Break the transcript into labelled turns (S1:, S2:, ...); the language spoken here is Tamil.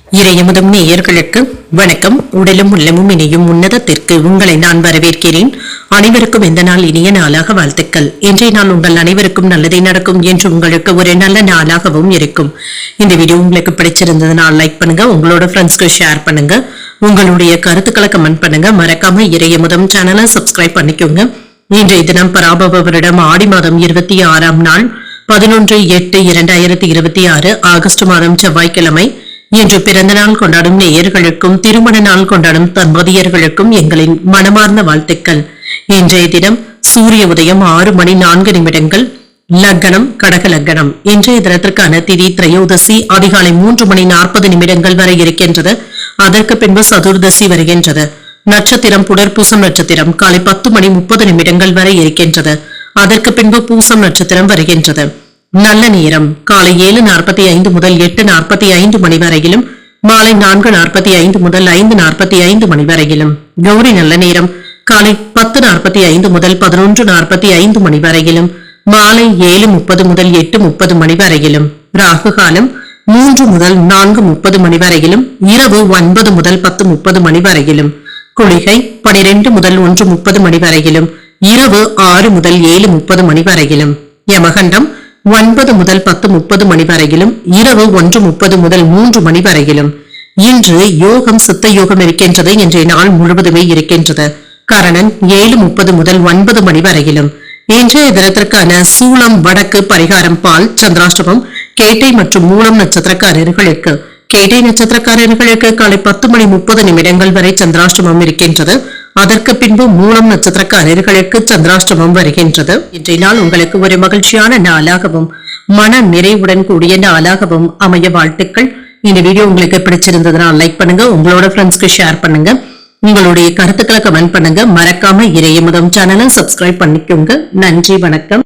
S1: இறையமுதம் நேயர்களுக்கு வணக்கம். உடலும் உள்ளமும் இணையும் உன்னதத்திற்கு உங்களை நான் வரவேற்கிறேன். அனைவருக்கும் இந்த நாள் இனிய நாளாக வாழ்த்துக்கள். இன்றைய நாள் உங்கள் அனைவருக்கும் நல்லதே நடக்கும் என்று உங்களுக்கு ஒரு நல்ல நாளாகவும் இருக்கும். இந்த வீடியோ உங்களுக்கு பிடிச்சிருந்ததுனால் லைக் பண்ணுங்க, உங்களோட ஃப்ரெண்ட்ஸ்க்கு ஷேர் பண்ணுங்க, உங்களுடைய கருத்துக்களை கமெண்ட் பண்ணுங்க. மறக்காம இறையமுதம் சேனலை சப்ஸ்கிரைப் பண்ணிக்கோங்க. இன்றைய தினம் பராபவ வருடம் ஆடி மாதம் 26ஆம் நாள் 11/8/2026 ஆகஸ்ட் மாதம் செவ்வாய்க்கிழமை. இன்று பிறந்த நாள் கொண்டாடும் நேயர்களுக்கும் திருமண நாள் கொண்டாடும் தம்பதியர்களுக்கும் எங்களின் மனமார்ந்த வாழ்த்துக்கள். இன்றைய தினம் சூரிய உதயம் 6:04 லக்னம் கடக லக்னம். இன்றைய தினத்திற்கான திதி திரையோதசி அதிகாலை 3:40 வரை இருக்கின்றது. அதற்கு பின்பு சதுர்தசி வருகின்றது. நட்சத்திரம் புனர்பூசம் நட்சத்திரம் காலை 10:30 வரை இருக்கின்றது. அதற்கு பின்பு பூசம் நட்சத்திரம் வருகின்றது. நல்ல நேரம் காலை 7:45 முதல் 8:45 மணி வரையிலும், மாலை 4:45 முதல் 5:45 மணி வரையிலும். கௌரி நல்ல நேரம் காலை 10:45 முதல் 11:45 மணி வரையிலும், மாலை 7:30 முதல் 8:30 மணி வரையிலும். ராகு காலம் 3 முதல் 4:30 மணி வரையிலும், இரவு 9 முதல் 10:30 மணி வரையிலும். குளிகை 12 முதல் 1:30 மணி வரையிலும், இரவு 6 முதல் 7:30 மணி வரையிலும். யமகண்டம் 9 முதல் 10:30 மணி வரையிலும், இரவு 1:30 முதல் 3 மணி வரையிலும். இன்று யோகம் சித்த யோகம் இருக்கின்றது. இன்றைய நாள் முழுவதுமே இருக்கின்றது. கரணன் 7:30 முதல் 9 மணி வரையிலும். இன்றைய தினத்திற்கான சூலம் வடக்கு பரிகாரம் பால். சந்திராஷ்டமம் கேட்டை மற்றும் மூலம் நட்சத்திரக்காரர்களுக்கு. கேட்டை நட்சத்திரக்காரர்களுக்கு காலை 10:30 வரை சந்திராஷ்டமம் இருக்கின்றது. அதற்கு பின்பு மூலம் நட்சத்திரக்காரர்களுக்கு சந்திராஷ்டமம் வருகின்றது. இன்றைய நாள் உங்களுக்கு ஒரு மகிழ்ச்சியான நாளாகவும் மன நிறைவுடன் கூடிய நாளாகவும் அமைய வாழ்த்துக்கள். இந்த வீடியோ உங்களுக்கு பிடிச்சிருந்ததுனால் லைக் பண்ணுங்க, உங்களோட ஃப்ரெண்ட்ஸ்க்கு ஷேர் பண்ணுங்க, உங்களுடைய கருத்துக்களை கமெண்ட் பண்ணுங்க. மறக்காம இறையமுதம் சேனலை சப்ஸ்கிரைப் பண்ணிக்கோங்க. நன்றி, வணக்கம்.